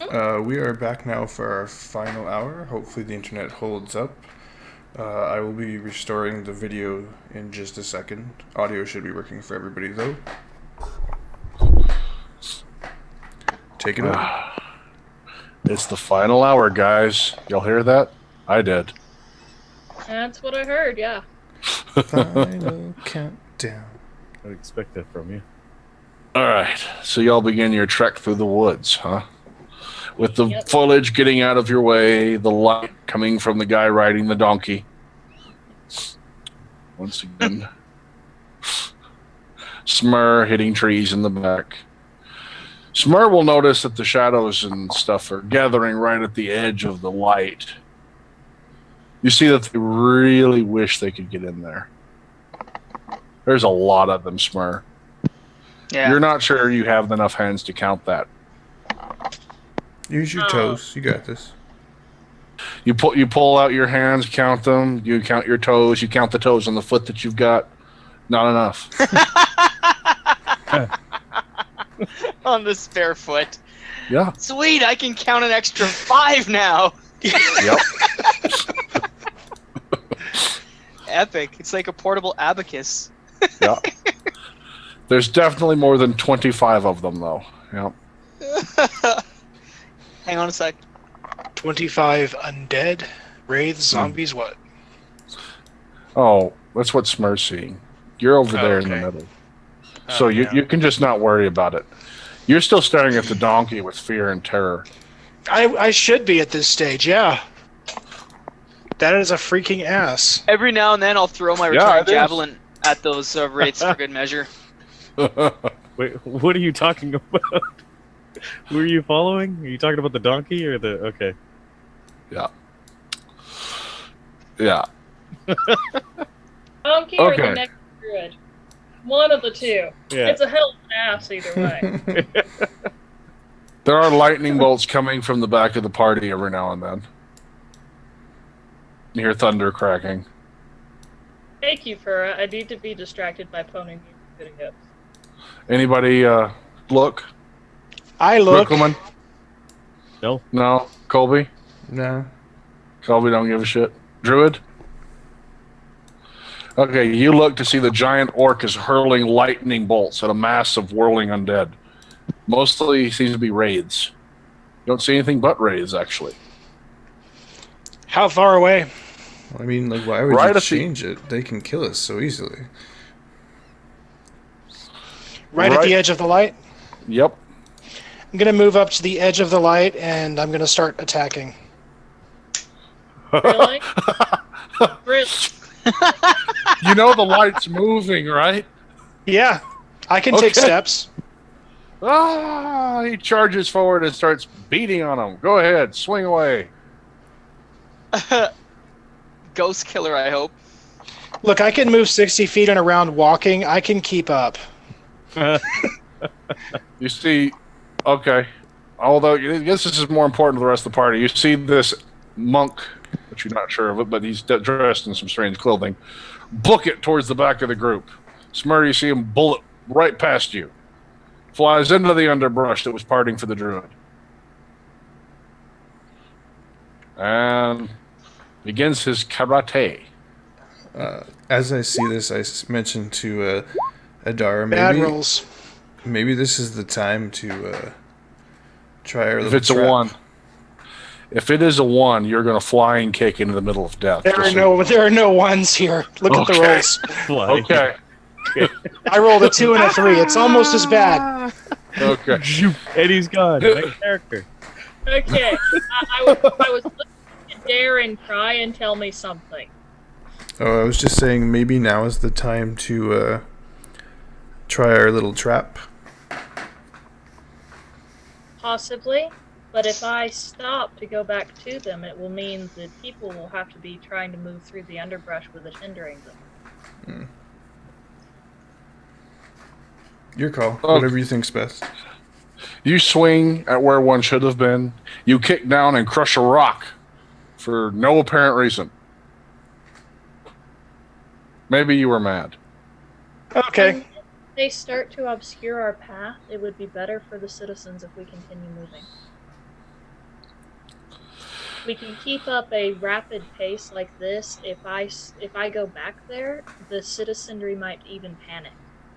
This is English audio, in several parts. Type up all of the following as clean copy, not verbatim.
We are back now for our final hour. Hopefully, the internet holds up. I will be restoring the video in just a second. Audio should be working for everybody, though. Take it away. It's the final hour, guys. Y'all hear that? I did. That's what I heard, yeah. Final countdown. I'd expect that from you. All right. So y'all begin your trek through the woods, huh? With the foliage getting out of your way, the light coming from the guy riding the donkey. Once again. Smurrrrh hitting trees in the back. Smurrrrh will notice that the shadows and stuff are gathering right at the edge of the light. You see that they really wish they could get in there. There's a lot of them, Smurrrrh. Yeah. You're not sure you have enough hands to count that. Use your toes. You got this. You pull out your hands, count them. You count your toes. You count the toes on the foot that you've got. Not enough. On the spare foot. Yeah. Sweet, I can count an extra 5 now. Yep. Epic. It's like a portable abacus. Yeah. There's definitely more than 25 of them, though. Yep. Hang on a sec. 25 undead, wraiths, zombies, what? Oh, that's what Smurrrrh's seeing. You're over there in the middle. So you can just not worry about it. You're still staring at the donkey with fear and terror. I should be at this stage, yeah. That is a freaking ass. Every now and then I'll throw my returning javelin at those wraiths for good measure. Wait, what are you talking about? Who are you following? Are you talking about the donkey or the... Okay. Yeah. Yeah. Donkey or the next druid. One of the two. Yeah. It's a hell of an ass either way. There are lightning bolts coming from the back of the party every now and then. You hear thunder cracking. Thank you, Fura. I need to be distracted by pony music videos. Anybody look? I look. Riclamin? No. No. Colby? No. Colby don't give a shit. Druid? Okay, you look to see the giant orc is hurling lightning bolts at a mass of whirling undead. Mostly seems to be wraiths. You don't see anything but wraiths, actually. How far away? I mean, like, why would you change it? They can kill us so easily. Right at the edge of the light? Yep. I'm going to move up to the edge of the light, and I'm going to start attacking. Really? Really? You know the light's moving, right? Yeah. I can take steps. Ah! He charges forward and starts beating on him. Go ahead. Swing away. Ghost killer, I hope. Look, I can move 60 feet and around walking. I can keep up. You see, okay. Although, I guess this is more important to the rest of the party. You see this monk, which you're not sure of it, but he's dressed in some strange clothing, book it towards the back of the group. Smurrrrh, you see him bullet right past you. Flies into the underbrush that was parting for the druid. And begins his karate. As I see this, I mentioned to Adara, maybe this is the time to try our little If it's trap. a 1. If it is a 1, you're going to flying kick into the middle of death. There are no ones here. Look at the rolls. Okay. I rolled a 2 and a 3. It's almost as bad. Okay. And he's gone. That character. Okay. I was listening to Darren try and tell me something. Oh, I was just saying maybe now is the time to try our little trap. Possibly. But if I stop to go back to them, it will mean that people will have to be trying to move through the underbrush with it hindering them. Your call. Whatever you think's best. You swing at where one should have been. You kick down and crush a rock for no apparent reason. Maybe you were mad. Okay. If they start to obscure our path, it would be better for the citizens if we continue moving. We can keep up a rapid pace like this. If I go back there, the citizenry might even panic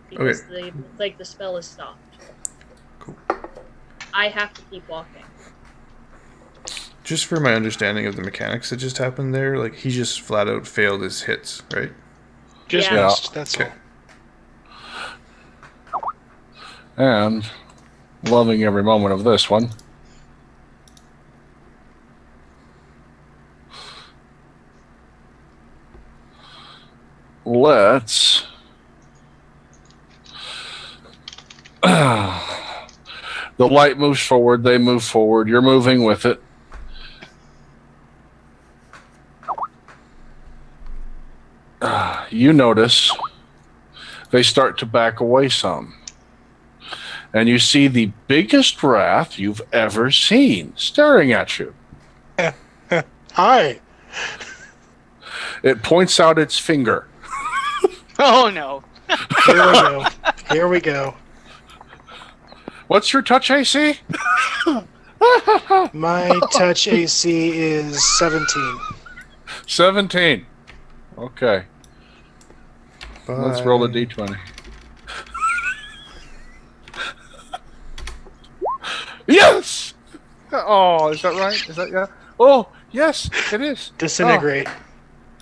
because the spell is stopped. Cool. I have to keep walking. Just for my understanding of the mechanics that just happened there, like he just flat out failed his hits, right? Just Yeah. missed. That's Okay. all. And loving every moment of this one. Let's... The light moves forward, they move forward, you're moving with it. You notice they start to back away some. And you see the biggest wrath you've ever seen staring at you. Hi. It points out its finger. Oh no. Here we go. Here we go. What's your touch AC? My touch AC is 17. 17. Okay. Let's roll a d20. Yes! Oh, is that right? Is that, yeah? Oh, yes, it is. Disintegrate.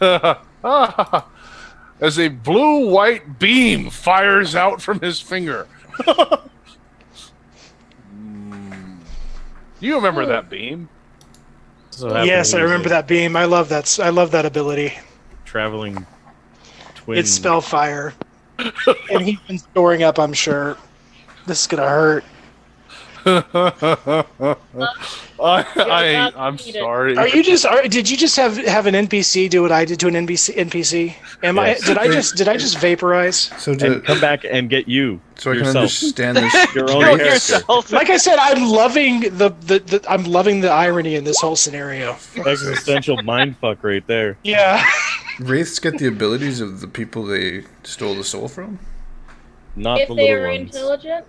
As a blue-white beam fires out from his finger. You remember that beam? So Yes, I remember that beam. I love that. I love that ability. Traveling twin. It's Spellfire. And he's been storing up, I'm sure. This is going to hurt. I'm sorry. Did you just have an NPC do what I did to an NPC? Yes. Did I just vaporize? So And come back and get you. so I can yourself. understand this. Your own Kill character. yourself. Like I said, I'm loving the irony in this whole scenario. Existential mindfuck right there. Yeah. Wraiths get the abilities of the people they stole the soul from? Not If the they little are ones. intelligent,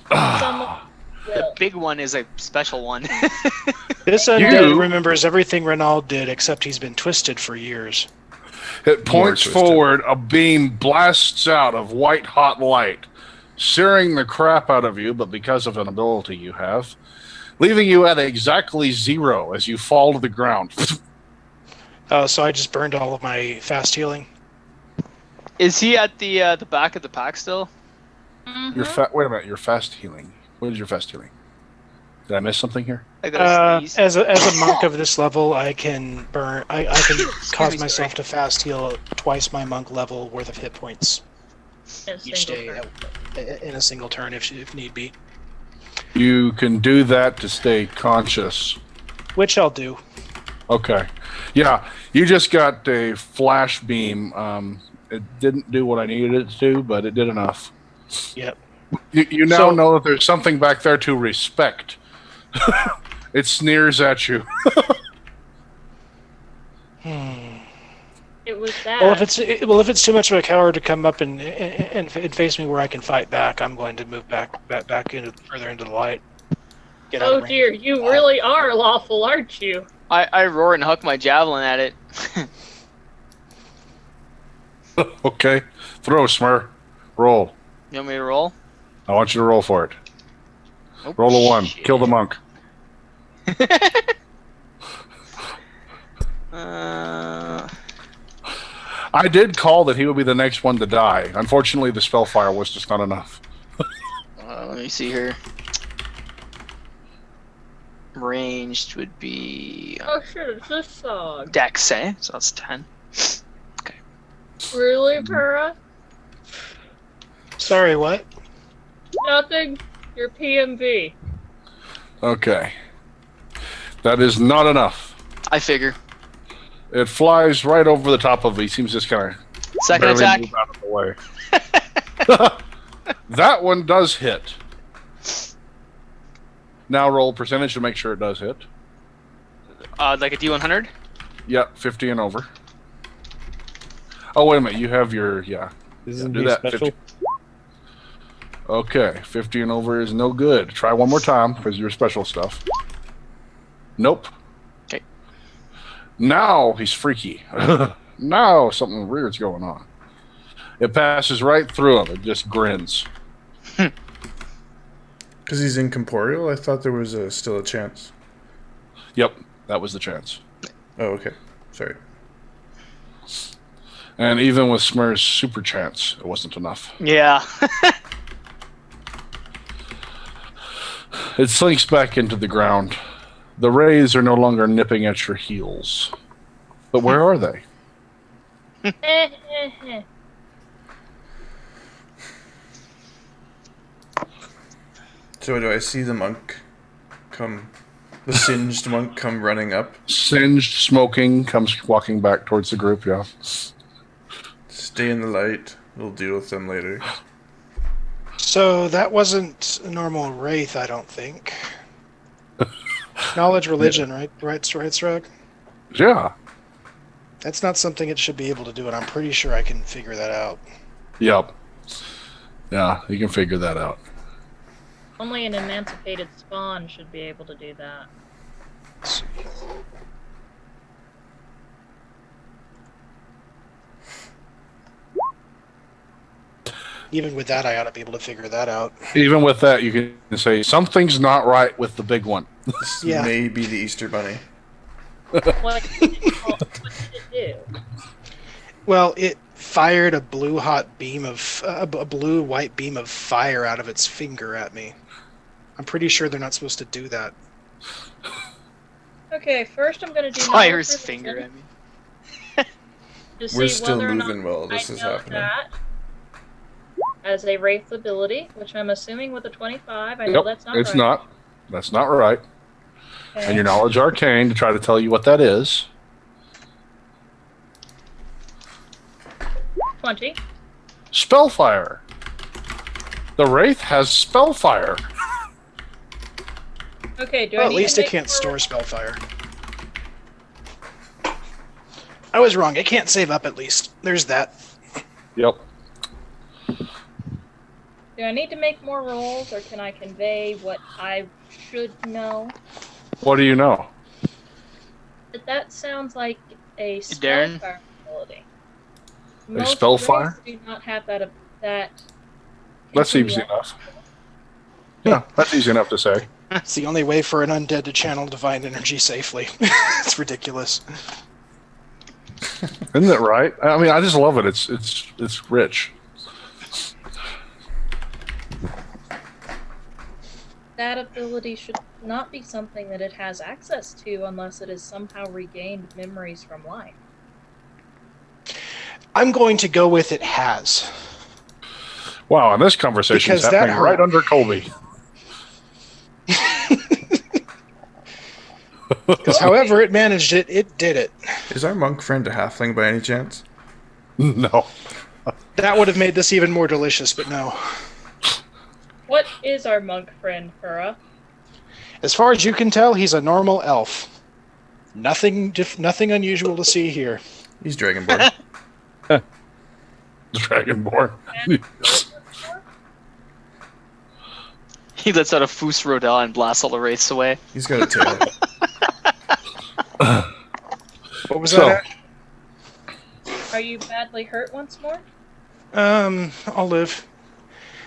someone will. Big one is a special one. This undead remembers everything Renaud did, except he's been twisted for years. It points More twisted. forward, a beam blasts out of white-hot light, searing the crap out of you, but because of an ability you have, leaving you at exactly 0 as you fall to the ground. So I just burned all of my fast healing. Is he at the back of the pack still? Wait a minute, you're fast healing. What is your fast healing? Did I miss something here? I got a sneeze. As a monk of this level, I can burn. I can cause myself to fast heal twice my monk level worth of hit points In a each single day turn. in a single turn, if need be. You can do that to stay conscious. Which I'll do. Okay. Yeah, you just got a flash beam. It didn't do what I needed it to, but it did enough. Yep. You now know that there's something back there to respect. It sneers at you. It was that. Well, if it's too much of a coward to come up and face me where I can fight back, I'm going to move back further into the light. Get out of Oh range. dear, you really are lawful, aren't you? I roar and huck my javelin at it. Okay. Throw, Smurrrrh. Roll. You want me to roll? I want you to roll for it. Oh, Roll a 1. shit. Kill the monk. I did call that he would be the next one to die. Unfortunately, the spellfire was just not enough. Let me see here. Ranged would be Oh shit, it's this song. Dex, eh? So that's 10. Really, Pura? Sorry, what? Nothing. Your PMV. Okay. That is not enough. I figure. It flies right over the top of it. He seems just kind of Second attack. move out of the way. That one does hit. Now roll percentage to make sure it does hit. Like a D100? Yep, 50 and over. Oh, wait a minute. You have your, Isn't do he that. special? 50. Okay, 50 and over is no good. Try one more time because your special stuff. Nope. Now he's freaky. Now something weird's going on. It passes right through him. It just grins. Because he's incorporeal? I thought there was still a chance. Yep, that was the chance. Oh, okay. Sorry. And even with Smurrrrh's super chance, it wasn't enough. Yeah. It slinks back into the ground. The rays are no longer nipping at your heels. But where are they? So do I see the monk come, the singed monk come running up? Singed, smoking, comes walking back towards the group, yeah. Stay in the light. We'll deal with them later. So that wasn't a normal wraith, I don't think. Knowledge religion, right? Right, Sragg? Yeah. That's not something it should be able to do, and I'm pretty sure I can figure that out. Yep. Yeah, you can figure that out. Only an emancipated spawn should be able to do that. Let's see. Even with that, I ought to be able to figure that out. Even with that, you can say, something's not right with the big one. This Yeah. may be the Easter Bunny. What did it do? Well, it fired a blue-hot beam of a blue-white beam of fire out of its finger at me. I'm pretty sure they're not supposed to do that. Okay, first I'm gonna do Fire his knowledge finger religion at me. to We're see still whether or not moving while this I is know happening. that as a wraith ability, which I'm assuming with a 25. I know Yep, that's not it's right. not. That's not right. Okay. And your knowledge arcane to try to tell you what that is. 20. Spellfire. The Wraith has Spellfire. Okay, do Well, I at need least to it make can't more- store spellfire. I was wrong. It can't save up at least. There's that. Yep. Do I need to make more rolls, or can I convey what I should know? What do you know? That sounds like a Darren? spellfire ability. A Most spellfire? wraiths do not have that. That. That seems continuum. enough. Yeah, that's easy enough to say. It's the only way for an undead to channel divine energy safely. It's ridiculous. Isn't it right? I mean, I just love it. It's rich. That ability should not be something that it has access to unless it has somehow regained memories from life. I'm going to go with it has. Wow, and this conversation is Because that happening hurt. right under Colby. Because however it managed it, it did it. Is our monk friend a halfling by any chance? No. That would have made this even more delicious, but no. What is our monk friend, Fura? As far as you can tell, he's a normal elf. Nothing unusual to see here. He's Dragonborn. Dragonborn. He lets out a Foos Rodel and blasts all the wraiths away. He's got a tail. What was So- that? Are you badly hurt once more? I'll live.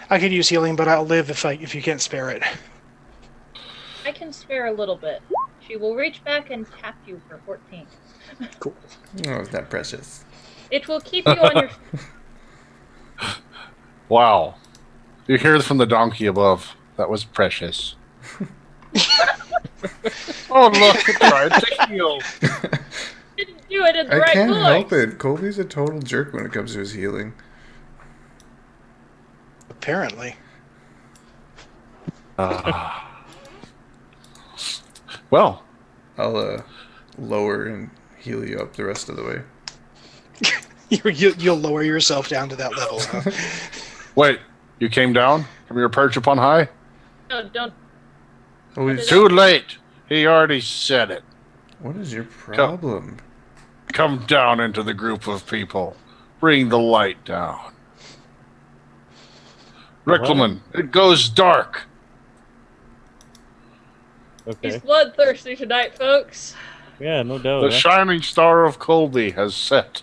I could use healing, but I'll live if you can't spare it. I can spare a little bit. She will reach back and tap you for 14. Oh, it's not precious. It will keep you on your Wow. You hear from the donkey above. That was precious. Oh, look, it tried to heal. Didn't do it in the I right can't voice. help it. Colby's a total jerk when it comes to his healing. Apparently. Well, I'll lower and heal you up the rest of the way. You'll lower yourself down to that level. Huh? wait. You came down from your perch upon high? No, don't. Oh, he's, Too late. He already said it. what is your problem? Come down into the group of people. Bring the light down. Riclamin, it goes dark. Okay. He's bloodthirsty tonight, folks. Yeah, no doubt. The shining star of Colby has set.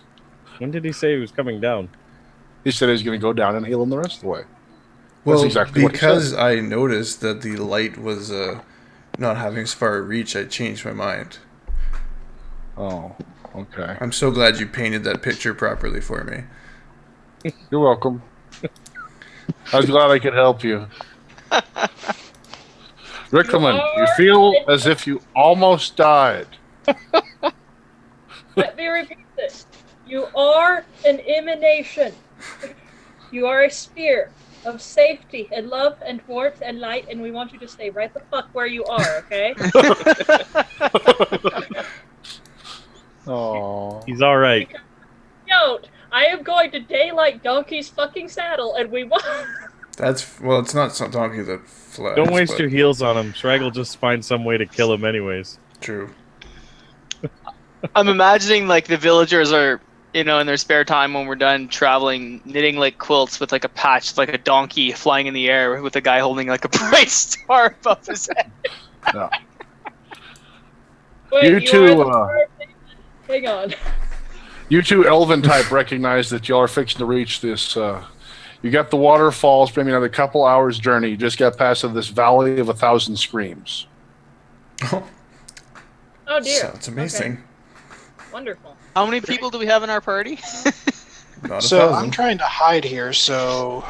When did he say he was coming down? He said he's going to go down and heal him the rest of the way. Well, That's exactly what he because said. I noticed that the light was not having as far a reach, I changed my mind. Oh, okay. I'm so glad you painted that picture properly for me. You're welcome. I was glad I could help you. Riclamin, you feel as if you almost died. Let me repeat this. You are an emanation. You are a sphere of safety and love and warmth and light, and we want you to stay right the fuck where you are, okay? Oh. He's all right. Don't. I am going to daylight Donkey's fucking saddle, and we won't. Well, it's not some donkey that flies. Don't waste but your heals on him. Sragg will just find some way to kill him anyways. True. I'm imagining like the villagers are, in their spare time when we're done traveling, knitting like quilts with like a patch, like a donkey flying in the air with a guy holding like a bright star above his head. No. Wait, You two, hang on. You two elven type recognize that you are fixing to reach this. You got the waterfalls, maybe another couple hours journey. You just got past this valley of 1,000 screams. Oh dear. Sounds amazing. Okay. Wonderful. How many people do we have in our party? Not So 1,000. I'm trying to hide here, so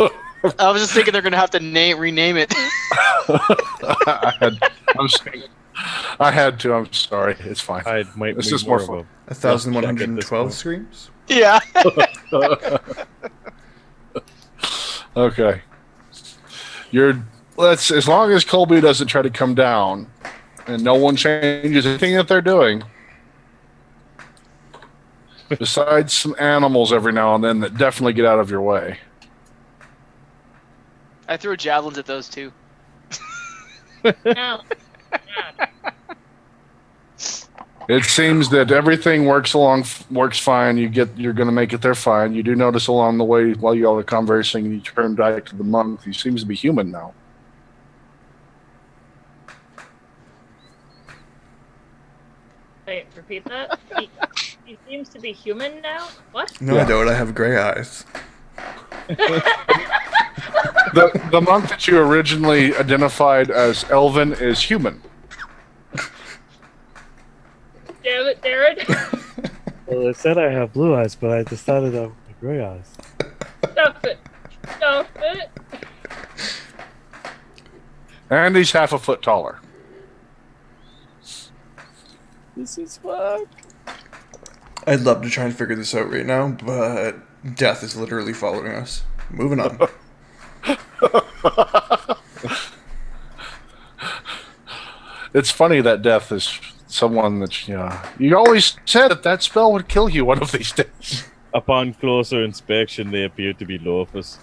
I was just thinking they're gonna have to rename it. I had to. I'm sorry. It's fine. Might It's be just more more of fun. a 1,112 screams? Yeah. Okay. As long as Colby doesn't try to come down, and no one changes anything that they're doing. Besides some animals every now and then that definitely get out of your way. I threw javelins at those too. Now, It seems that everything works fine. You're going to make it there fine. You do notice along the way while you all are conversing, and you turn back to the monk. He seems to be human now. wait, repeat that? He seems to be human now? What? No, I don't. I have gray eyes. The monk that you originally identified as elven is human. Damn it, Darren. Well, it said I have blue eyes, but I decided I have gray eyes. Stop it. Stop it. And he's half a foot taller. This is fuck. I'd love to try and figure this out right now, but death is literally following us. Moving on. It's funny that death is someone that, you always said that spell would kill you one of these days. Upon closer inspection, they appear to be Lorphus.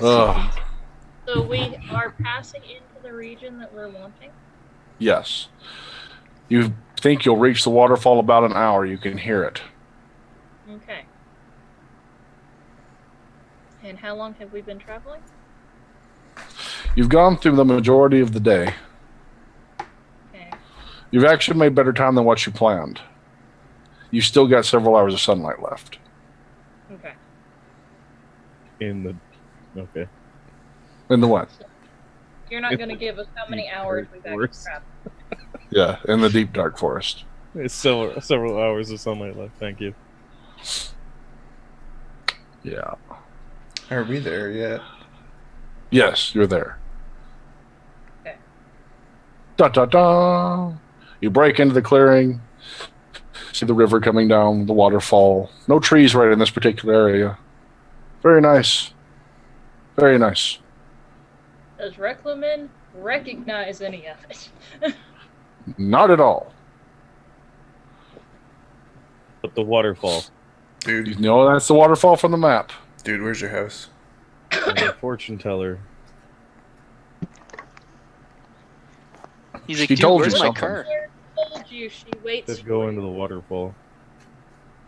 Ugh. So we are passing into the region that we're wanting? Yes. You think you'll reach the waterfall about an hour. You can hear it. Okay. And how long have we been traveling? You've gone through the majority of the day. Okay. You've actually made better time than what you planned. You've still got several hours of sunlight left. Okay. Okay. In the what? You're not going to give us how many hours we've actually traveled. Yeah, in the deep dark forest. It's several hours of sunlight left. Thank you. Yeah. Are we there yet? Yes, you're there. Okay. Da da da. You break into the clearing. See the river coming down, the waterfall. No trees right in this particular area. Very nice. Very nice. Does Riclamin recognize any of it? Not at all. But the waterfall. Dude, You know that's the waterfall from the map. dude, where's your house? And the fortune teller. He's like, She dude, told where's you my something. car? I told you she waits Let's go into the waterfall.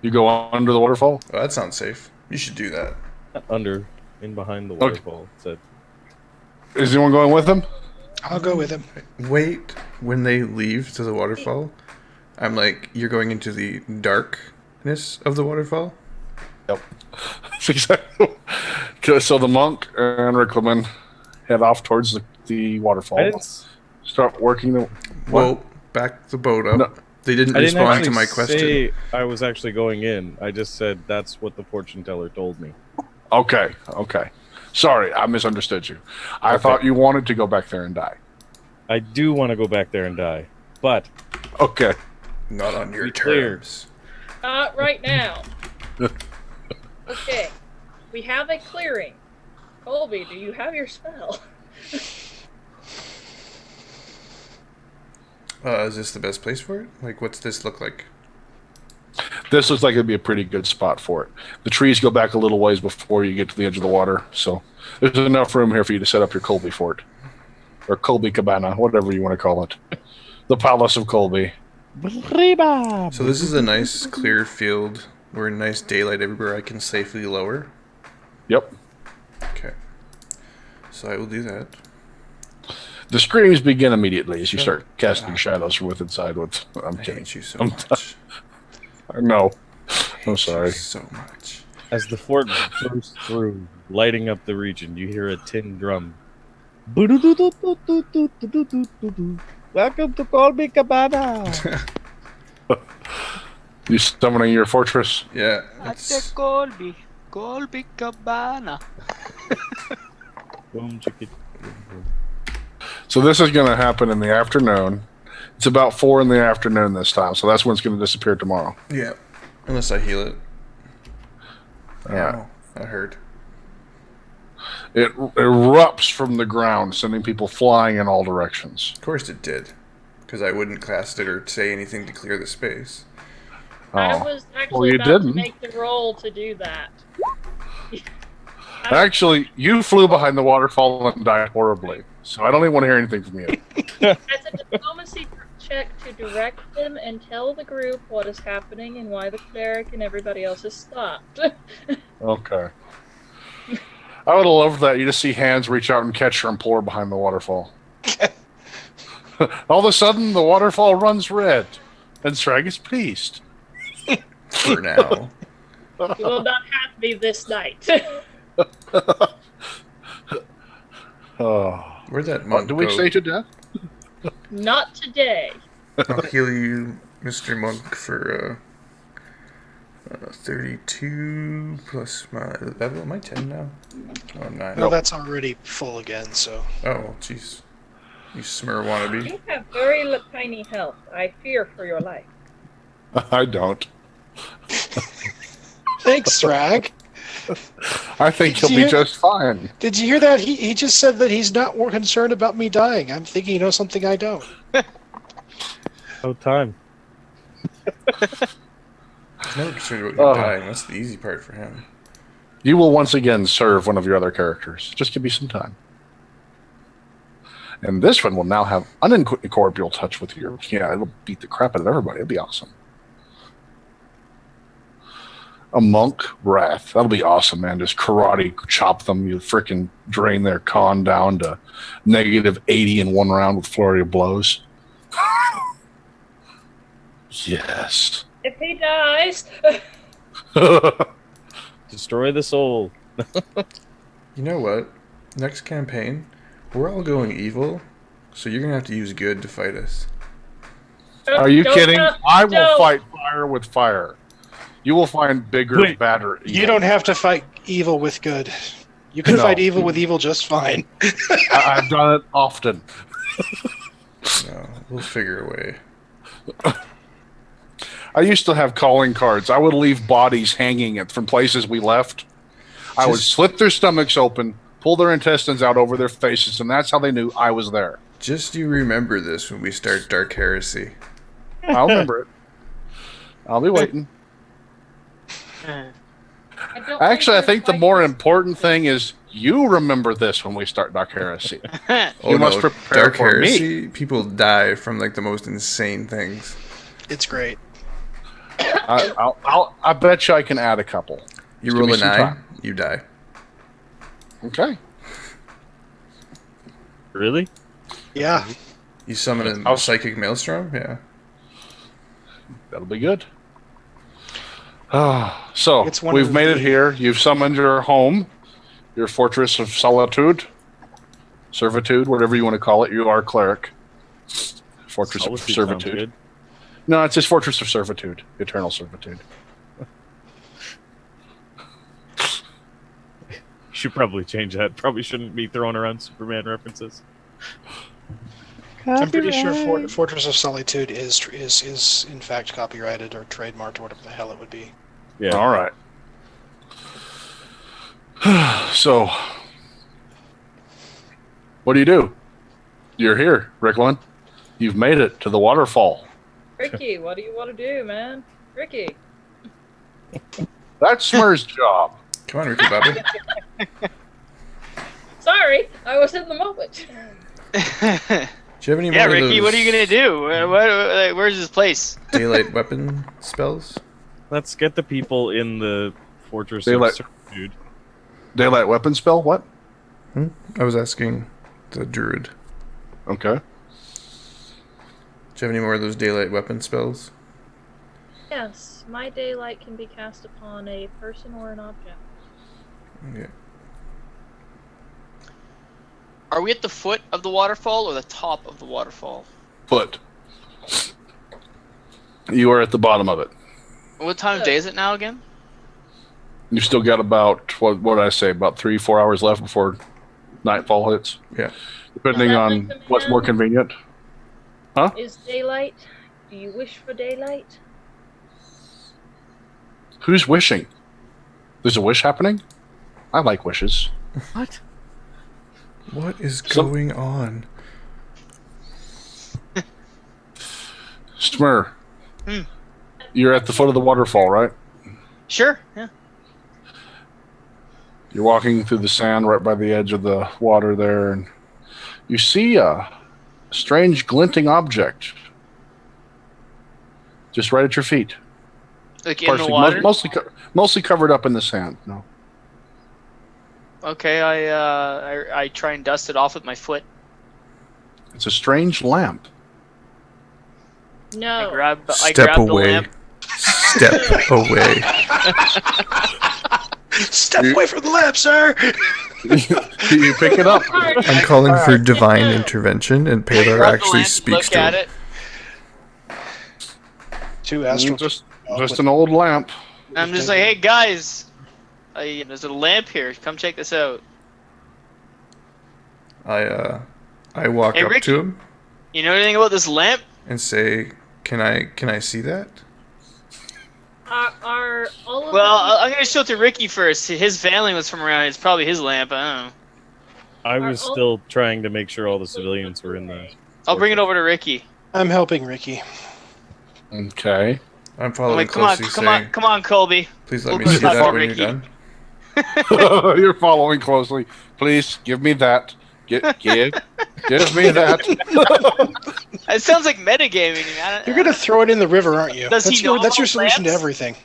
You go under the waterfall? Oh, that sounds safe. You should do that. Not under, in behind the Okay. waterfall. It said. Is anyone going with him? I'll go with him. Wait, when they leave to the waterfall, I'm like, you're going into the darkness of the waterfall? Yep. That's exactly. Okay, so the monk and Riclamin head off towards the waterfall. I didn't. Start working the. Well, back the boat up. No. They didn't I didn't respond actually to my question. say I was actually going in. I just said that's what the fortune teller told me. Okay. Sorry, I misunderstood you. I Okay. thought you wanted to go back there and die. I do want to go back there and die, but Okay. Not on your Be clear. terms. Not right now. Okay. We have a clearing. Colby, do you have your spell? Is this the best place for it? Like, what's this look like? This looks like it'd be a pretty good spot for it. The trees go back a little ways before you get to the edge of the water, so there's enough room here for you to set up your Colby fort. Or Colby Cabana, whatever you want to call it. The Palace of Colby. So this is a nice clear field where nice daylight everywhere I can safely lower. Yep. Okay. So I will do that. The screams begin immediately as you start casting shadows from within side. I'm I kidding. hate you so much. No. I'm I hate sorry. you so much. as the fort bursts through, lighting up the region, you hear a tin drum. Welcome to Colby Cabana. You summoning your fortress? Yeah. At It's, the Colby Cabana. Boom, chicka. So this is going to happen in the afternoon. It's about 4 in the afternoon this time, so that's when it's going to disappear tomorrow. yeah. Unless I heal it. Alright. Ow, that hurt. It erupts from the ground, sending people flying in all directions. Of course it did. Because I wouldn't cast it or say anything to clear the space. I Oh. was Well, actually you about didn't. to make the roll to do that. Actually, you flew behind the waterfall and died horribly, so I don't even want to hear anything from you. As a diplomacy check to direct them and tell the group what is happening and why the cleric and everybody else is stopped. Okay. I would have loved that. You just see hands reach out and catch her and pull her behind the waterfall. All of a sudden, the waterfall runs red, and Sragg is pleased. For now. You will not have me this night. Oh. Where'd that monk Do we go? say to death? Not today. I'll heal you, Mr. Monk, for 32 plus my level. Am I 10 now? Oh, I'm 9. No, that's already full again, so. Oh, jeez. You Smurrrrh wannabe. You have very tiny health. I fear for your life. I don't. Thanks, Sragg. I think he'll Did be you- just fine. Did you hear that? He just said that he's not more concerned about me dying. I'm thinking he knows something I don't. Oh, time. He's never concerned about you dying. That's the easy part for him. You will once again serve one of your other characters. Just give me some time. And this one will now have unincorporeal touch with your... Yeah, it'll beat the crap out of everybody. It'll be awesome. A monk wrath. That'll be awesome, man. Just karate chop them. You freaking drain their con down to negative 80 in one round with flurry of blows. Yes. If he dies, Destroy the soul. You know what? Next campaign, we're all going evil, so you're gonna have to use good to fight us. Are you kidding? I will don't. fight fire with fire. You will find bigger, Wait, badder. You don't have to fight evil with good. You can No. fight evil with evil just fine. I've done it often. No, we'll figure a way. I used to have calling cards. I would leave bodies hanging from places we left. I would Just- slit their stomachs open, pull their intestines out over their faces, and that's how they knew I was there. Just you remember this when we start Dark Heresy. I'll remember it. I'll be waiting. Actually, I think the more important thing is you remember this when we start Dark Heresy. Oh, You must no, prepare Dark for me. Heresy, people die from like the most insane things. It's great. I bet you I can add a couple. You Just roll give a me some 9, time. you die. Okay. Really? Yeah. You summon a psychic maelstrom? Yeah. That'll be good. So, It's one we've of made it the- here. You've summoned your home, your fortress of solitude, servitude, whatever you want to call it. You are Cleric. Fortress of Solitude sounds servitude. good. No, it's just fortress of servitude, eternal servitude. You should probably change that. Probably shouldn't be throwing around Superman references. I'm pretty sure Fortress of Solitude is in fact copyrighted or trademarked or whatever the hell it would be. Yeah. All right. So, what do? You're here, Riclamin. You've made it to the waterfall. Ricky, what do you want to do, man? Ricky. That's Smurrrrh's job. Come on, Ricky Bobby. Sorry, I was in the moment. Do you have any Yeah, more of Ricky, those what are you gonna do? Where's this place? daylight weapon spells? Let's get the people in the Fortress Daylight. of Servitude. Daylight weapon spell? What? I was asking the druid. Okay. Do you have any more of those daylight weapon spells? Yes, my daylight can be cast upon a person or an object. Okay. Are we at the foot of the waterfall or the top of the waterfall? Foot. You are at the bottom of it. What time of day is it now again? You've still got about, what did I say, about 3-4 hours left before nightfall hits? Yeah. Depending Well, on that what's more convenient. Is daylight? Do you wish for daylight? Who's wishing? There's a wish happening? I like wishes. What? What is Some- going on? Smurrrrh. Hmm. You're at the foot of the waterfall, right? Sure. Yeah. You're walking through the sand right by the edge of the water there, and you see a strange glinting object just right at your feet. Like in the Partially- water. mostly covered up in the sand. No. Okay, I try and dust it off with my foot. It's a strange lamp. No. I grab the Step away. lamp. Step away. Step away from the lamp, sir! You pick it up. I'm calling for divine intervention, and Grab Palar the actually lamp, speaks look to at him. it. Two astral. Just an old lamp. I'm just like, hey guys, there's a lamp here. Come check this out. I walk Hey, up Ricky. to him You know anything about this lamp? and say, "Can I see that?" Are all of Well, them- I'm gonna show it to Ricky first. His family was from around. It's probably his lamp. I don't know. I was all- still trying to make sure all the civilians were in the. I'll bring it over to Ricky. I'm helping Ricky. Okay. I'm I'm following like, come on, closely, come saying, on, come on, Colby. "Please let We'll me put see it up that for when Ricky." you're done." You're following closely. Please give me that. Give me that. It sounds like metagaming. You're gonna throw it in the river, aren't you? Does he that's know your, that's your about solution to lamps? everything.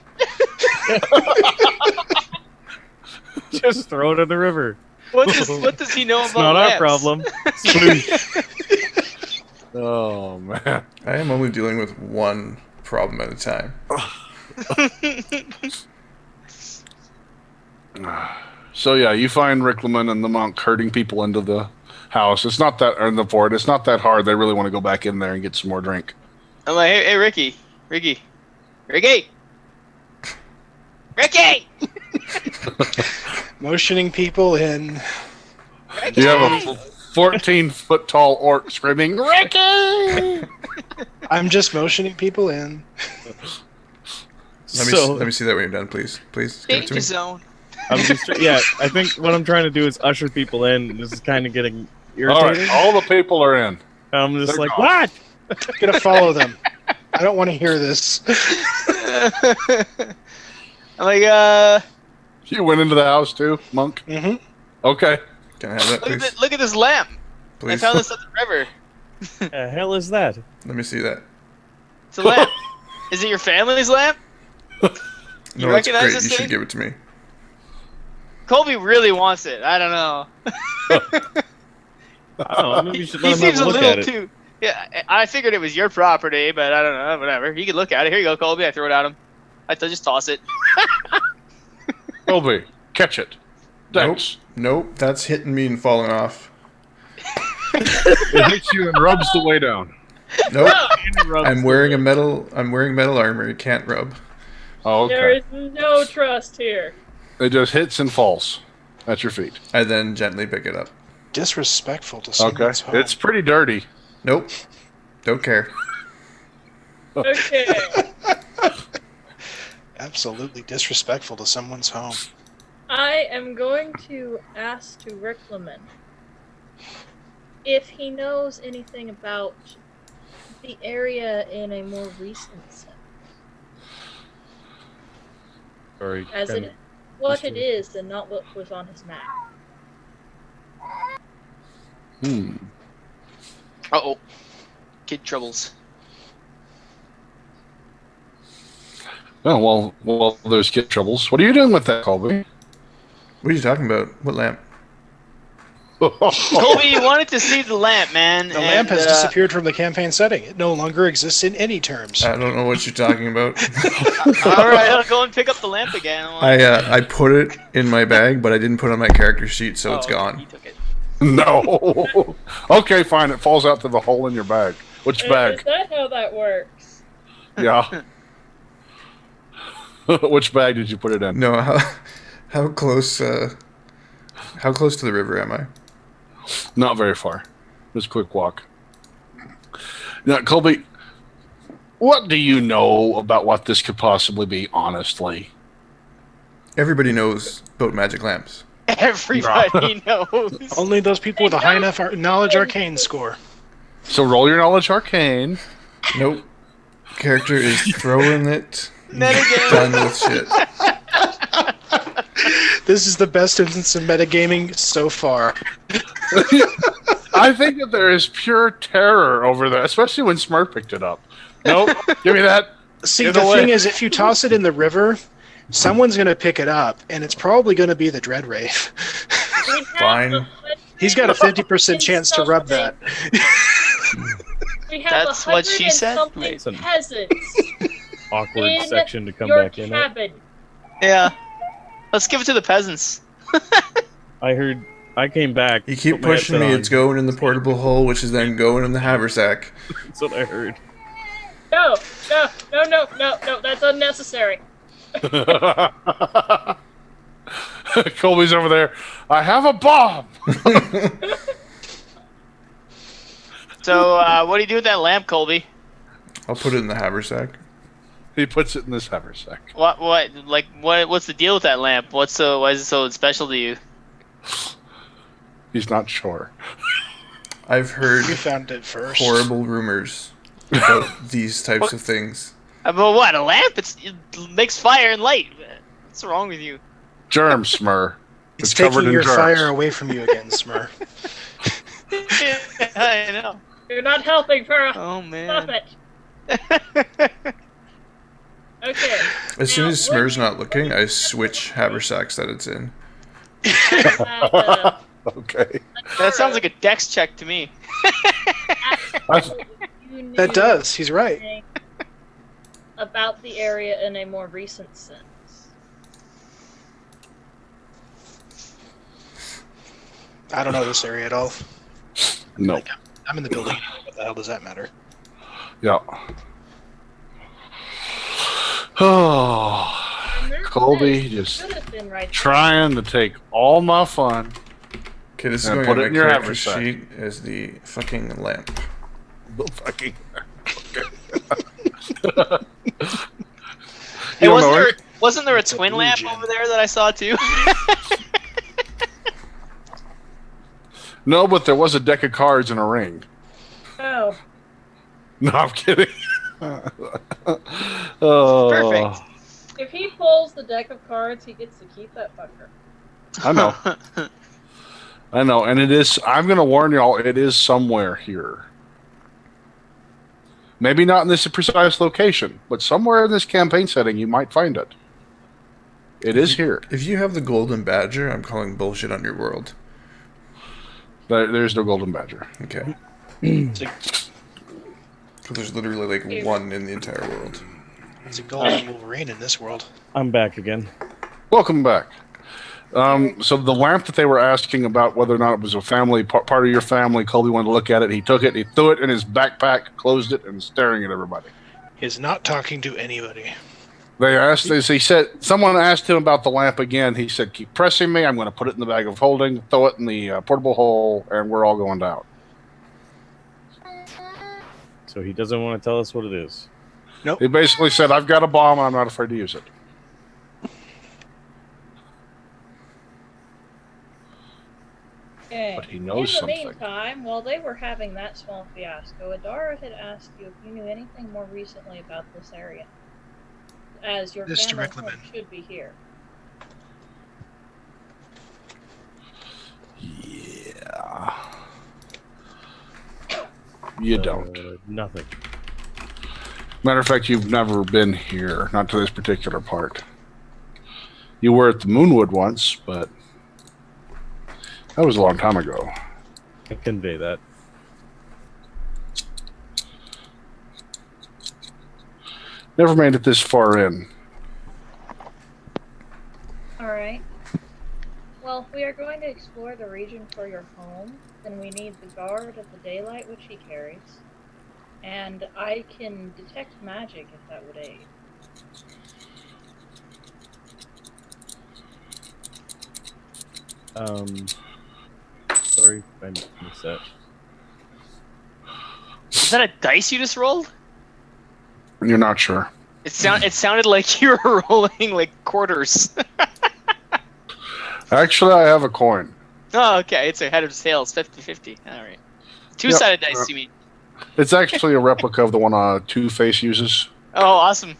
Just throw it in the river. What does he know It's about not our lamps? problem. Sploosh. Oh man. I am only dealing with one problem at a time. So yeah, you find Riclamin and the monk herding people into the house. It's not that, or in the fort. It's not that hard. They really want to go back in there and get some more drink. I'm like, hey, Ricky, Ricky. Motioning people in. You have a 14-foot tall orc screaming, "Ricky!" I'm just motioning people in. Let me see that when you're done, please. Please give it to Danger me. zone. I'm just, yeah, I think what I'm trying to do is usher people in. This is kind of getting All irritating. right, all the people are in. I'm just They're like, gone. what? I'm gonna follow them. I don't want to hear this. I'm like, You went into the house too, monk. Mm-hmm. Okay. Can I have that, please? look at this lamp. I Please. found this at the river. The hell is that? Let me see that. It's a lamp. Is it your family's lamp? You No, it's recognize great. this You thing? should give it to me. Colby really wants it. I don't know. I don't know. Maybe you should He let him have seems a a look little at it. too. Yeah, I figured it was your property, but I don't know. Whatever. You can look at it. Here you go, Colby. I throw it at him. Just toss it. Colby, catch it. Thanks. Nope, that's hitting me and falling off. It hits you and rubs the way down. Nope. Rubs I'm wearing metal armor. It can't rub. Oh, There okay. is no trust here. It just hits and falls at your feet. I then gently pick it up. Disrespectful to Okay. someone's home. It's pretty dirty. Nope. Don't care. Okay. Absolutely disrespectful to someone's home. I am going to ask to Riclamin if he knows anything about the area in a more recent sense. Sorry. As in what it is and not what was on his map. Uh-oh. Kid troubles. Oh, well, there's kid troubles. What are you doing with that, Colby? What are you talking about? What lamp? Colby, you wanted to see the lamp, man. The lamp has disappeared from the campaign setting. It no longer exists in any terms. I don't know what you're talking about. All right, I'll go and pick up the lamp again. I put it in my bag, but I didn't put it on my character sheet, so it's He gone. took it. No. Okay, fine. It falls out through the hole in your bag. Which Is bag? that how that works? Yeah. Which bag did you put it in? No, how close to the river am I? Not very far. Just a quick walk. Now, Colby, what do you know about what this could possibly be, honestly? Everybody knows about magic lamps. Everybody knows. Only those people with a high enough knowledge arcane score. So roll your knowledge arcane. Nope. Character is throwing it. Metagame. Done with shit. This is the best instance of metagaming so far. I think that there is pure terror over there, especially when Smurrrrh picked it up. Nope. Give me that. See, Get the away. thing is, if you toss it in the river, someone's going to pick it up, and it's probably going to be the Dread Wraith. Fine. He's got a 50% chance to rub that. We have That's what she said? 100 and something peasants Awkward in section to come your back in. cabin. Yeah. Let's give it to the peasants. I came back. You keep put my pushing me, headset on. it's going in the portable hole, which is then going in the haversack. That's what I heard. No, that's unnecessary. Colby's over there. I have a bomb. So, what do you do with that lamp, Colby? I'll put it in the haversack. He puts it in this haversack. What's the deal with that lamp? Why is it so special to you? He's not sure. I've heard You found it first. horrible rumors about these types of things. But what? A lamp? It makes fire and light. What's wrong with you? Germs, Smurrrh. It's covered taking in your germs. fire away from you again, Smurrrh. I know. You're not helping, Farah. Oh Stop man. it. Okay. As soon Now, as Smurr's not looking, I switch haversacks that it's in. Okay. That sounds like a dex check to me. That does. He's right. About the area in a more recent sense. I don't know this area at all. No. I'm in the building. What the hell does that matter? Yeah. Oh, And that Colby list just should have been right there. trying to take all my fun. Okay, this is And going put on it my in your character haversack. sheet as the fucking lamp. Fucking. Hey, You don't know it? wasn't there a It's a twin blue lamp gem. over there that I saw too? No, but there was a deck of cards and a ring. Oh, No, I'm kidding. Oh, Perfect. if he pulls the deck of cards, he gets to keep that fucker. I know. I know, and it is. I'm going to warn y'all. It is somewhere here. Maybe not in this precise location, but somewhere in this campaign setting, you might find it. It is here. If you have the golden badger, I'm calling bullshit on your world. There's no golden badger. Okay. It's So there's literally like one in the entire world. a golden Wolverine in this world. I'm back again. Welcome back. So the lamp that they were asking about whether or not it was a family part of your family, Colby wanted to look at it. He took it, he threw it in his backpack, closed it, and is staring at everybody. He's not talking to anybody. They asked, as he said, someone asked him about the lamp again. He said, "Keep pressing me. I'm going to put it in the bag of holding, throw it in the portable hole, and we're all going down." So he doesn't want to tell us what it is. He basically said, "I've got a bomb, and I'm not afraid to use it." Okay. But he knows In the something. meantime, while they were having that small fiasco, Adara had asked you if you knew anything more recently about this area, as your Mr. family Riclamin. home should be here. Yeah. You don't. Nothing. Matter of fact, you've never been here, not to this particular part. You were at the Moonwood once, but that was a long time ago. I convey that. Never made it this far in. Alright. Well, if we are going to explore the region for your home, then we need the guard of the daylight which he carries. And I can detect magic if that would aid. Sorry, I missed that. Is that a dice you just rolled? You're not sure. It sounded like you were rolling like quarters. Actually, I have a coin. Oh, okay. It's a head of tails, 50-50. All right. Two-sided dice, you mean? It's actually a replica of the one Two-Face uses. Oh, awesome.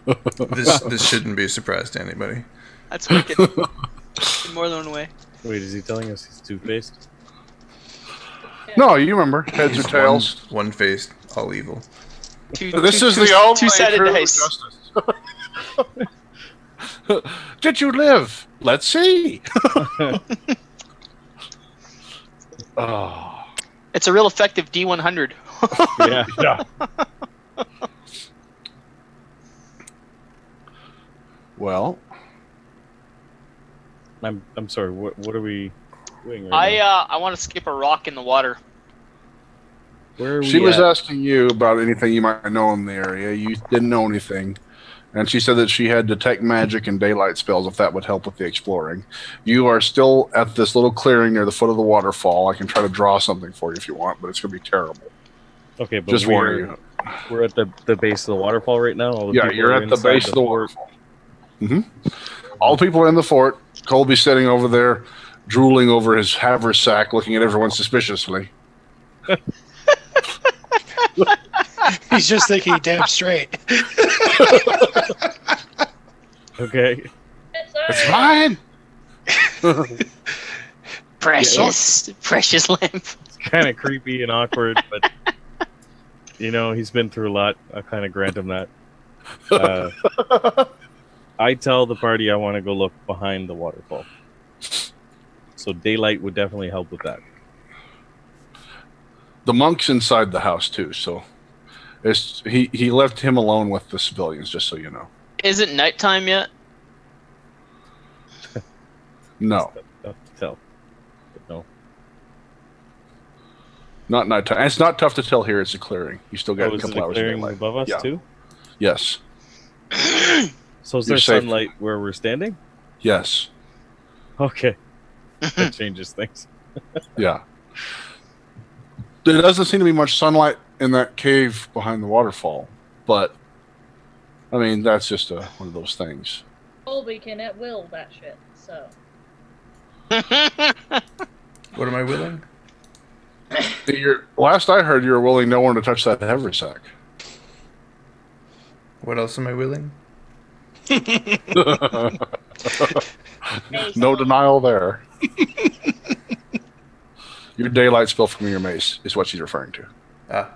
This shouldn't be a surprise to anybody. That's wicked. In more than one way. Wait, is he telling us he's two-faced? No, you remember. Heads or He's tails. one-faced, all evil. This is the only two-sided true dice. justice. Did you live? Let's see. Oh. It's a real effective D100. Yeah. Well, I'm sorry. What are we doing right I want to skip a rock in the water. now? Where are we she was at? asking you about anything you might know in the area. You didn't know anything. And she said that she had detect magic and daylight spells if that would help with the exploring. You are still at this little clearing near the foot of the waterfall. I can try to draw something for you if you want, but it's going to be terrible. Okay, but Just warning you. We're at the base of the waterfall right now. All the Yeah, people you're are at the inside base of the fort. waterfall. All the people are in the fort. Colby's sitting over there, drooling over his haversack, looking at everyone suspiciously. He's just thinking damn straight. Okay. It's It's mine! Precious lamp. It's kind of creepy and awkward, but he's been through a lot. I kind of grant him that. I tell the party I want to go look behind the waterfall. So daylight would definitely help with that. The monk's inside the house, too, so he left him alone with the civilians, just so you know. Is it nighttime yet? No, Tough to tell. But no. not nighttime. It's not tough to tell here. It's a clearing. You still got a Is it couple a hours of clearing daylight. above us Yeah. too? Yes. So is You're there safe. sunlight where we're standing? Yes. Okay. That changes things. Yeah. There doesn't seem to be much sunlight in that cave behind the waterfall, but I mean that's just one of those things. Colby can at will that shit, so. What am I willing? Last I heard, you were willing no one to touch that haversack. What else am I willing? No denial there. Your daylight spell from your mace is what she's referring to. Ah,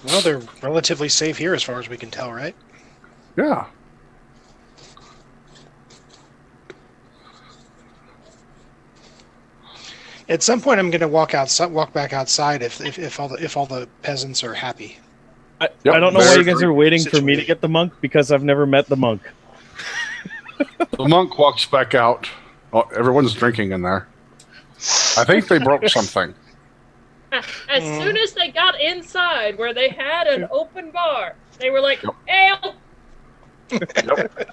Well, they're relatively safe here as far as we can tell, right? Yeah. At some point, I'm going to walk back outside if all the peasants are happy. I Yep, don't know why you guys very are waiting for me to situated. get the monk, because I've never met the monk. The monk walks back out. Oh, everyone's drinking in there. I think they broke something. As soon as they got inside where they had an open bar, they were like, ale! Yep.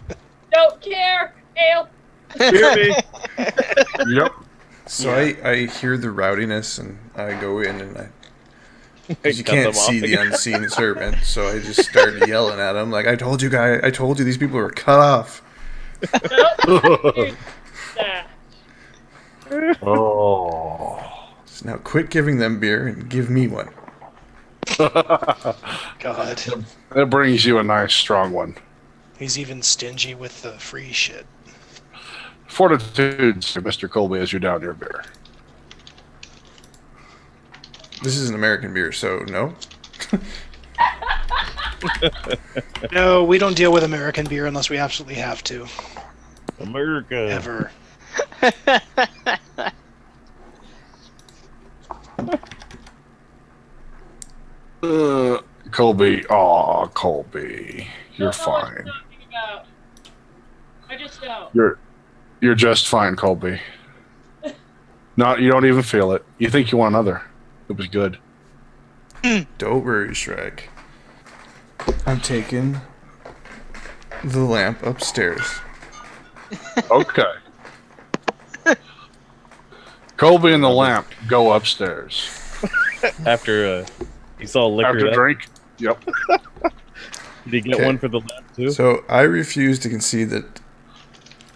Don't care, ale! Hear me? Yep. So I hear the rowdiness and I go in and I. Because you Cut them can't see off the again. unseen servant, so I just started yelling at him like, I told you these people were cut off. Nope. That. Oh. So now quit giving them beer and give me one. God, That brings you a nice strong one. he's even stingy with the free shit. Fortitude, Mr. Colby, as you down your beer. This is an American beer, so no. No, we don't deal with American beer unless we absolutely have to. America. Ever. Colby. Aw, Colby. You're Don't know what fine. talking about. I just don't. You're just fine, Colby. You don't even feel it. You think you want another. It was good. Don't worry, Sragg. I'm taking the lamp upstairs. Okay. Colby and the lamp go upstairs. After he's all liquored After up. drink. Yep. Did he get Okay. one for the lamp too? So I refuse to concede that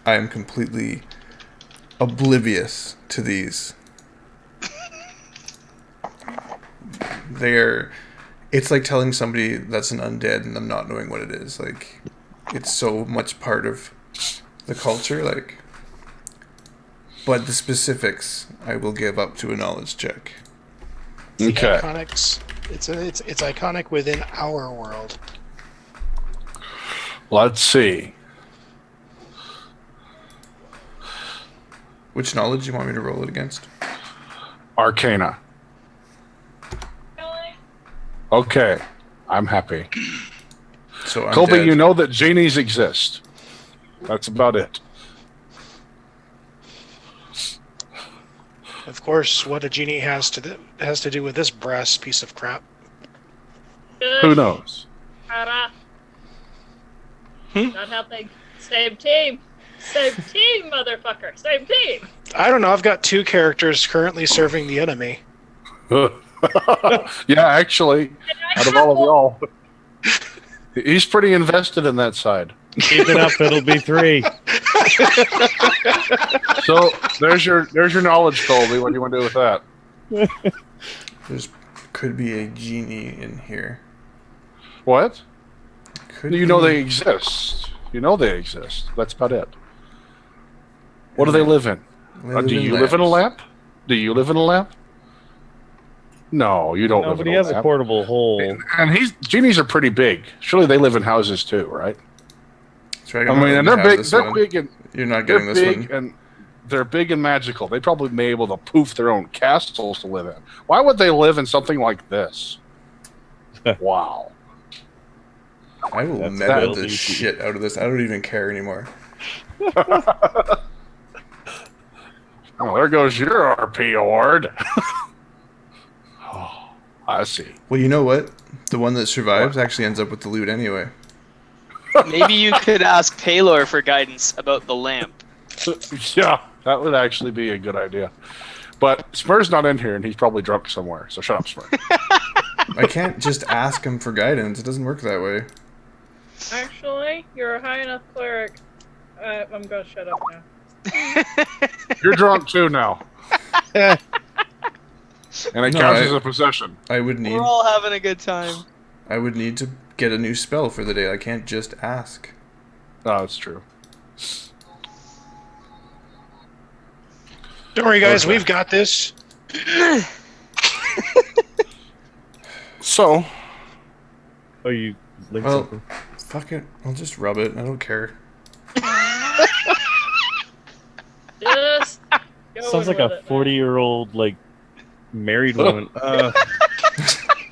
I am completely oblivious to these. It's like telling somebody that's an undead and them not knowing what it is. Like, it's so much part of the culture, like. But the specifics, I will give up to a knowledge check. The Okay. Iconics. It's iconic within our world. Let's see. Which knowledge do you want me to roll it against? Arcana. Really? Okay. I'm happy. So I'm Colby, dead. you know that genies exist. That's about it. Of course, what a genie has to do with this brass piece of crap. Who knows? Ara. Hmm? Not helping. Same team. Same team, motherfucker. Same team. I don't know. I've got 2 characters currently serving the enemy. Yeah, actually, out of all of y'all, he's pretty invested in that side. Keep it up, it'll be 3. So there's your knowledge, Colby. What do you want to do with that? There's could be a genie in here. What? Could You know be- they exist. You know they exist. That's about it. What do they live in? They Do in you live in a lamps. lamp? Do you live in a lamp? No, you don't No, live but in he a has a lamp. portable hole. And genies are pretty big. Surely they live in houses too, right? Sragg, I I'm not mean, and letting you they're have big. this They're one. big and You're not they're getting this big one. and they're big and magical. They probably may be able to poof their own castles to live in. Why would they live in something like this? Wow. I will That's meta that. the shit out of this. I don't even care anymore. Oh, there goes your RP award. Oh, I see. Well, you know what? The one that survives actually ends up with the loot anyway. Maybe you could ask Paylor for guidance about the lamp. Yeah, that would actually be a good idea. But Smurrrrh's not in here, and he's probably drunk somewhere. So shut up, Smurrrrh. I can't just ask him for guidance. It doesn't work that way. Actually, you're a high enough cleric. I'm gonna shut up now. You're drunk too now, and it No, counts I- as a possession. I would need We're all having a good time. to get a new spell for the day. I can't just ask. No, that's true. Don't worry, guys. Okay. We've got this. So, Oh, you linked Well, something? fuck it. I'll just rub it. I don't care. Just Sounds like a 40-year-old like married woman.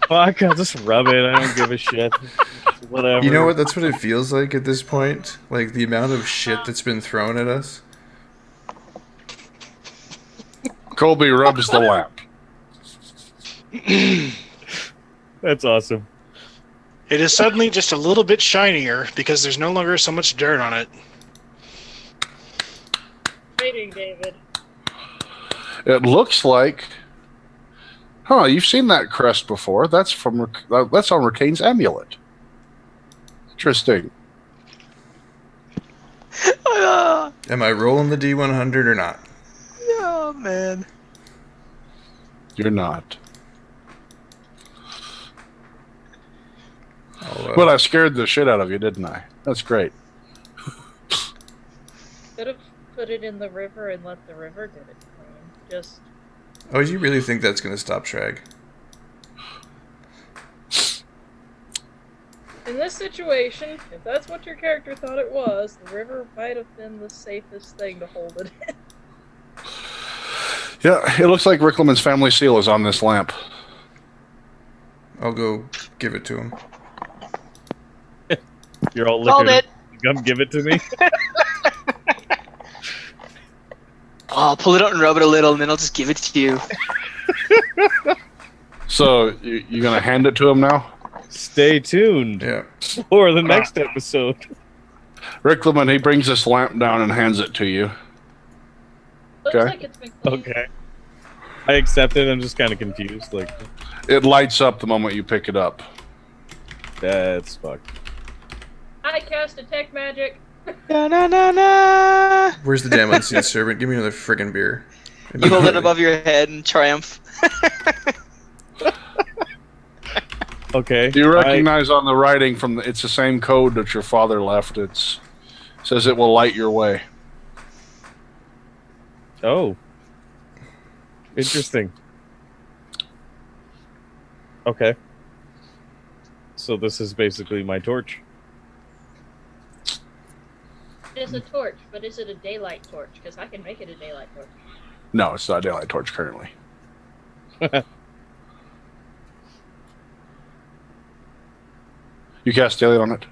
Fuck, I'll just rub it. I don't give a shit. Whatever. You know what? That's what it feels like at this point. Like the amount of shit that's been thrown at us. Colby rubs the lamp. That's awesome. It is suddenly just a little bit shinier because there's no longer so much dirt on it. Rating, David. It looks like... Huh, you've seen that crest before. That's on Ricane's amulet. Interesting. Am I rolling the D100 or not? Oh, man. You're not. Well, I scared the shit out of you, didn't I? That's great. Could have put it in the river and let the river get it clean. Just... oh, do you really think that's going to stop Sragg? in this situation, if that's what your character thought it was, the river might have been the safest thing to hold it in. Yeah, it looks like Riclamin's family seal is on this lamp. I'll go give it to him. You're all Called looking. it. Come give it to me. I'll pull it out and rub it a little, and then I'll just give it to you. So, you're going to hand it to him now? Stay tuned Yeah. for the next episode. Riclamin, he brings this lamp down and hands it to you. Looks Okay. like it's been cleaned. Okay. I accept it. I'm just kind of confused. Like, It lights up the moment you pick it up. that's fucked. I cast detect magic. Na na na na. Where's the damn unseen servant? Give me another friggin' beer. You hold it above your head in triumph. Okay. Do you recognize on the writing it's the same code that your father left? It says it will light your way. Oh. Interesting. Okay. So this is basically my torch. It is a torch, but is it a daylight torch? Because I can make it a daylight torch. No, it's not a daylight torch currently. You cast daylight on it?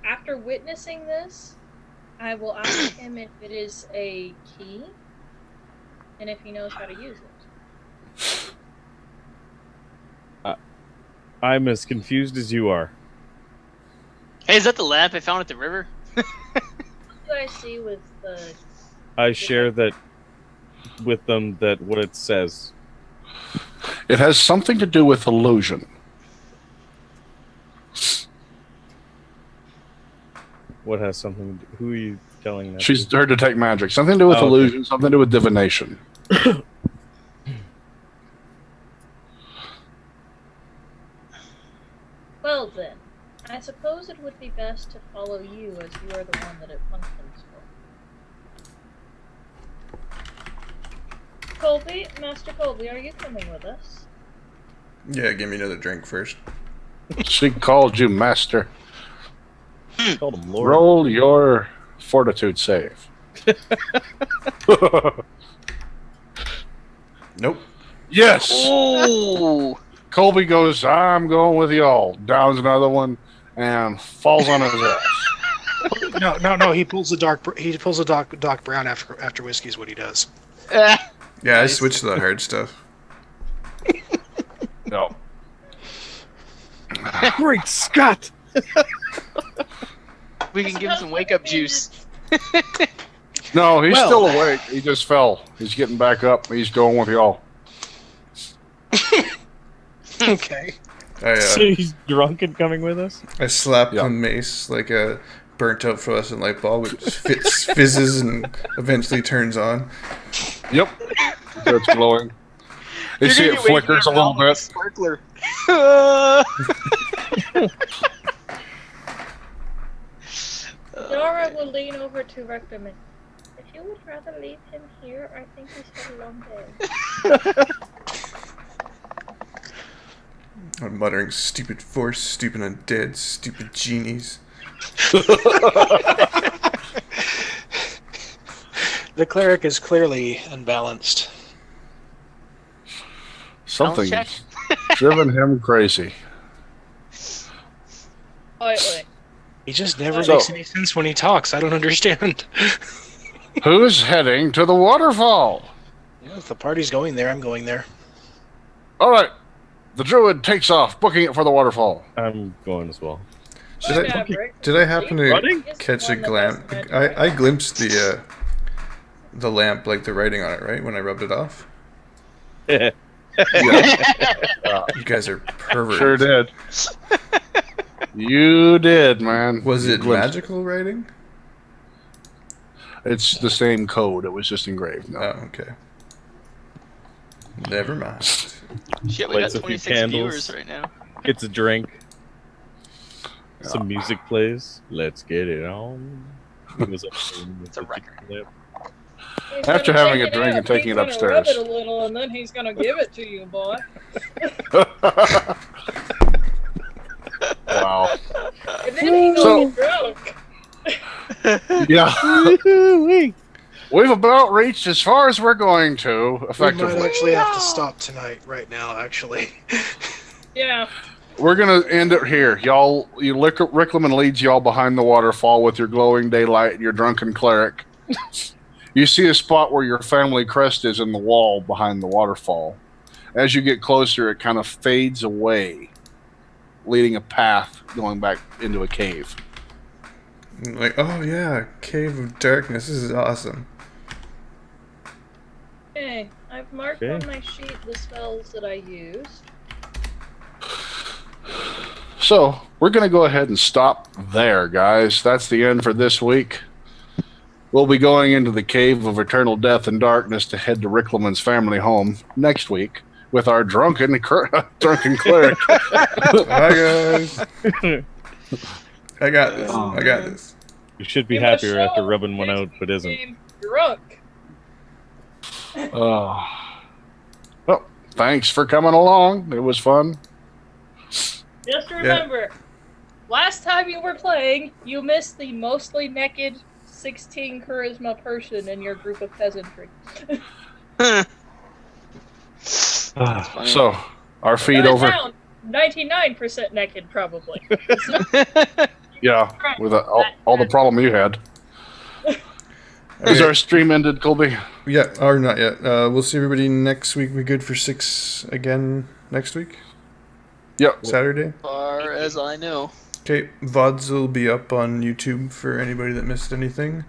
After witnessing this, I will ask him if it is a key, and if he knows how to use it. I'm as confused as you are. Hey, is that the lamp I found at the river? What do I see with the... I share that with them that what it says. It has something to do with illusion. What has something to do, who are you telling that? She's to? her detect magic. Something to do with Oh, okay. illusion, something to do with divination. Well then, I suppose it would be best to follow you, as you are the one that it functions for. Colby, Master Colby, are you coming with us? Yeah, give me another drink first. She called you master. Called him Lord. Roll your fortitude save. Nope. Yes! Oh. Colby goes, I'm going with y'all. Downs another one and falls on his ass. No. He pulls the Doc Brown after whiskey is what he does. Yeah, I Nice. switched to the hard stuff. No. Great Scott! We can give him some wake up juice. No, he's Well- still awake. He just fell. He's getting back up. He's going with y'all. Okay. So he's drunk and coming with us? I slapped Yeah. the mace like a burnt out fluorescent light bulb, which fizzes and eventually turns on. Yep. It starts glowing. You You're see gonna it get wasted flickers a little around with bit. Sparkler. Dara will lean over to Riclamin. If you would rather leave him here, I think he's had a long day. I'm muttering, stupid force, stupid undead, stupid genies. The cleric is clearly unbalanced. Something's check. driven him crazy. Slightly. He just never So- makes any sense when he talks. I don't understand. Who's heading to the waterfall? Yeah, if the party's going there, I'm going there. All right. The druid takes off, booking it for the waterfall. I'm going as well. Did I- Maverick. Did I happen to Running? catch a One that lamp? doesn't match I glimpsed the lamp, like the writing on it, right? When I rubbed it off. You guys are perverts. Sure did. You did, man. Was You it glimpsed magical writing? It's the same code. It was just engraved. No. Oh, okay. Never mind. Shit, we Lights got a few 26 candles. viewers right now. Gets a drink. Some music plays. Let's get it on. It's a record. He's After gonna having take a drink out, and taking he's it gonna upstairs. Rub it a little, and then he's gonna give it to you, boy. Wow. And then he's gonna get drunk. Yeah. We've about reached as far as we're going to, We might effectively. actually have to stop tonight, right now, actually. Yeah. We're going to end it here. Y'all, Riclamin leads y'all behind the waterfall with your glowing daylight and your drunken cleric. You see a spot where your family crest is in the wall behind the waterfall. As you get closer, it kind of fades away, leading a path going back into a cave. Like, oh yeah, Cave of Darkness. This is awesome. Okay, I've marked Okay. on my sheet the spells that I used. So, we're going to go ahead and stop there, guys. That's the end for this week. We'll be going into the Cave of Eternal Death and Darkness to head to Riclamin's family home next week with our drunken cleric. Bye guys. I got this. I got this. You should be You must happier after show rubbing one this out, but isn't. game drunk. Well, thanks for coming along. It was fun. Just remember, last time you were playing, you missed the mostly naked 16 charisma person in your group of peasantry. So, our feed Not over. down, 99% naked, probably. Yeah, with all the problem you had. Is our stream ended, Colby? Yeah, or not yet. We'll see everybody next week. We good for 6 again next week? Yep. Saturday? Far as I know. Okay, VODs will be up on YouTube for anybody that missed anything.